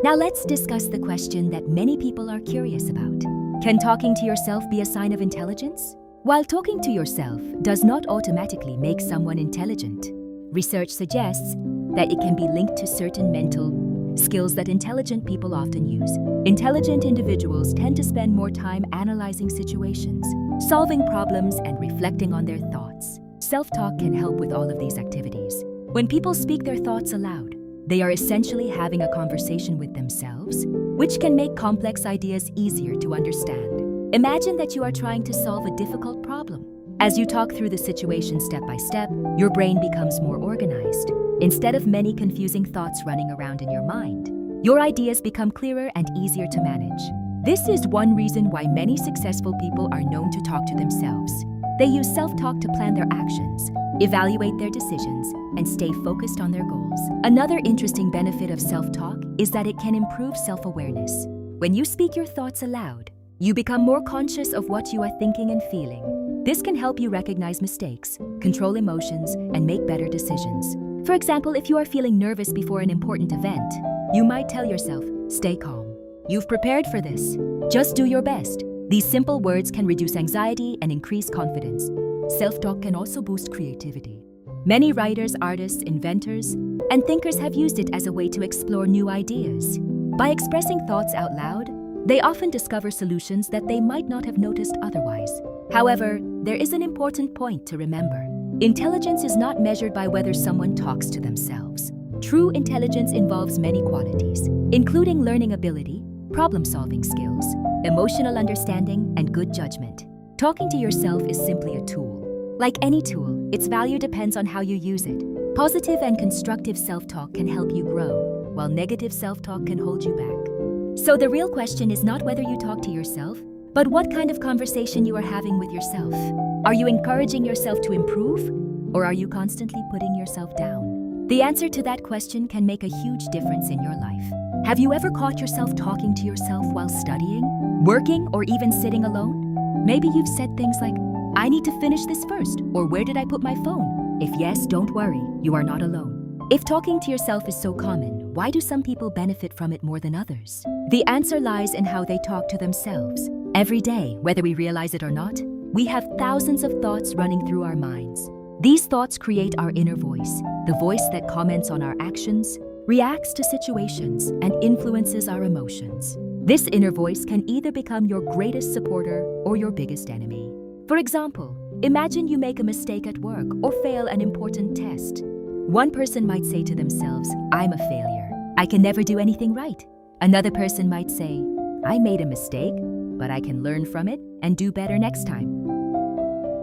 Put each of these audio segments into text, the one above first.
Now let's discuss the question that many people are curious about. Can talking to yourself be a sign of intelligence? While talking to yourself does not automatically make someone intelligent, research suggests that it can be linked to certain mental skills that intelligent people often use. Intelligent individuals tend to spend more time analyzing situations, solving problems, and reflecting on their thoughts. Self-talk can help with all of these activities. When people speak their thoughts aloud, they are essentially having a conversation with themselves, which can make complex ideas easier to understand. Imagine that you are trying to solve a difficult problem. As you talk through the situation step by step, your brain becomes more organized. Instead of many confusing thoughts running around in your mind, your ideas become clearer and easier to manage. This is one reason why many successful people are known to talk to themselves. They use self-talk to plan their actions, evaluate their decisions, and stay focused on their goals. Another interesting benefit of self-talk is that it can improve self-awareness. When you speak your thoughts aloud, you become more conscious of what you are thinking and feeling. This can help you recognize mistakes, control emotions, and make better decisions. For example, if you are feeling nervous before an important event, you might tell yourself, "Stay calm. You've prepared for this. Just do your best." These simple words can reduce anxiety and increase confidence. Self-talk can also boost creativity. Many writers, artists, inventors, and thinkers have used it as a way to explore new ideas. By expressing thoughts out loud, they often discover solutions that they might not have noticed otherwise. However, there is an important point to remember. Intelligence is not measured by whether someone talks to themselves. True intelligence involves many qualities, including learning ability, problem-solving skills, emotional understanding, and good judgment. Talking to yourself is simply a tool. Like any tool, its value depends on how you use it. Positive and constructive self-talk can help you grow, while negative self-talk can hold you back. So the real question is not whether you talk to yourself, but what kind of conversation you are having with yourself. Are you encouraging yourself to improve, or are you constantly putting yourself down? The answer to that question can make a huge difference in your life. Have you ever caught yourself talking to yourself while studying, working, or even sitting alone? Maybe you've said things like, "I need to finish this first," or "Where did I put my phone?" If yes, don't worry, you are not alone. If talking to yourself is so common, why do some people benefit from it more than others? The answer lies in how they talk to themselves. Every day, whether we realize it or not, we have thousands of thoughts running through our minds. These thoughts create our inner voice, the voice that comments on our actions, reacts to situations, and influences our emotions. This inner voice can either become your greatest supporter or your biggest enemy. For example, imagine you make a mistake at work or fail an important test. One person might say to themselves, "I'm a failure. I can never do anything right." Another person might say, "I made a mistake, but I can learn from it and do better next time."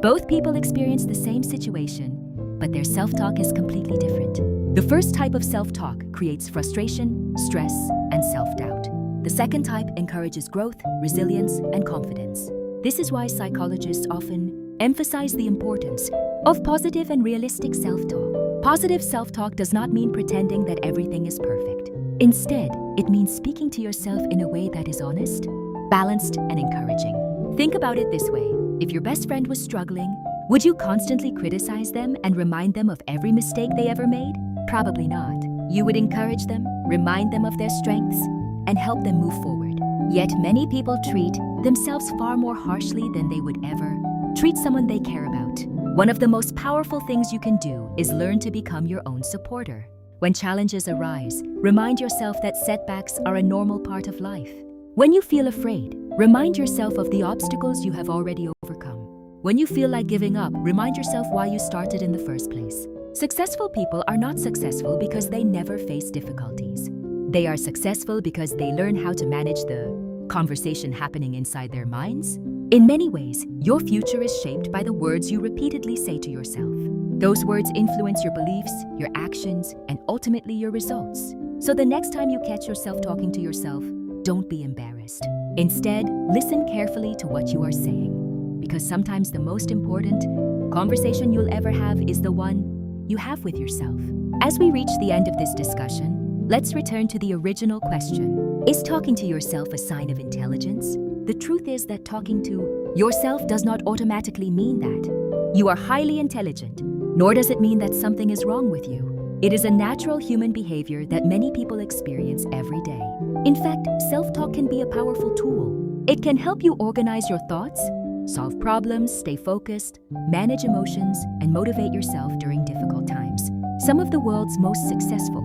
Both people experience the same situation, but their self-talk is completely different. The first type of self-talk creates frustration, stress, and self-doubt. The second type encourages growth, resilience, and confidence. This is why psychologists often emphasize the importance of positive and realistic self-talk. Positive self-talk does not mean pretending that everything is perfect. Instead, it means speaking to yourself in a way that is honest, balanced, and encouraging. Think about it this way. If your best friend was struggling, would you constantly criticize them and remind them of every mistake they ever made? Probably not. You would encourage them, remind them of their strengths, and help them move forward. Yet many people treat themselves far more harshly than they would ever treat someone they care about. One of the most powerful things you can do is learn to become your own supporter. When challenges arise, remind yourself that setbacks are a normal part of life. When you feel afraid, remind yourself of the obstacles you have already overcome. When you feel like giving up, remind yourself why you started in the first place. Successful people are not successful because they never face difficulties. They are successful because they learn how to manage the conversation happening inside their minds. In many ways, your future is shaped by the words you repeatedly say to yourself. Those words influence your beliefs, your actions, and ultimately your results. So the next time you catch yourself talking to yourself, don't be embarrassed. Instead, listen carefully to what you are saying, because sometimes the most important conversation you'll ever have is the one you have with yourself. As we reach the end of this discussion, let's return to the original question. Is talking to yourself a sign of intelligence? The truth is that talking to yourself does not automatically mean that you are highly intelligent, nor does it mean that something is wrong with you. It is a natural human behavior that many people experience every day. In fact, self-talk can be a powerful tool. It can help you organize your thoughts, solve problems, stay focused, manage emotions, and motivate yourself during difficult times. Some of the world's most successful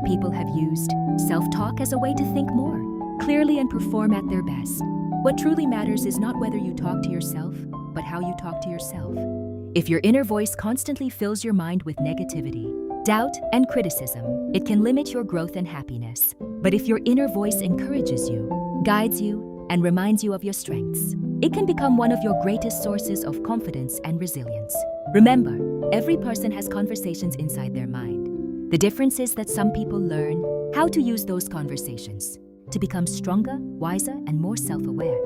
people have used self-talk as a way to think more clearly and perform at their best. What truly matters is not whether you talk to yourself, but how you talk to yourself. If your inner voice constantly fills your mind with negativity, doubt, and criticism, it can limit your growth and happiness. But if your inner voice encourages you, guides you, and reminds you of your strengths, it can become one of your greatest sources of confidence and resilience. Remember, every person has conversations inside their mind. The difference is that some people learn how to use those conversations to become stronger, wiser, and more self-aware.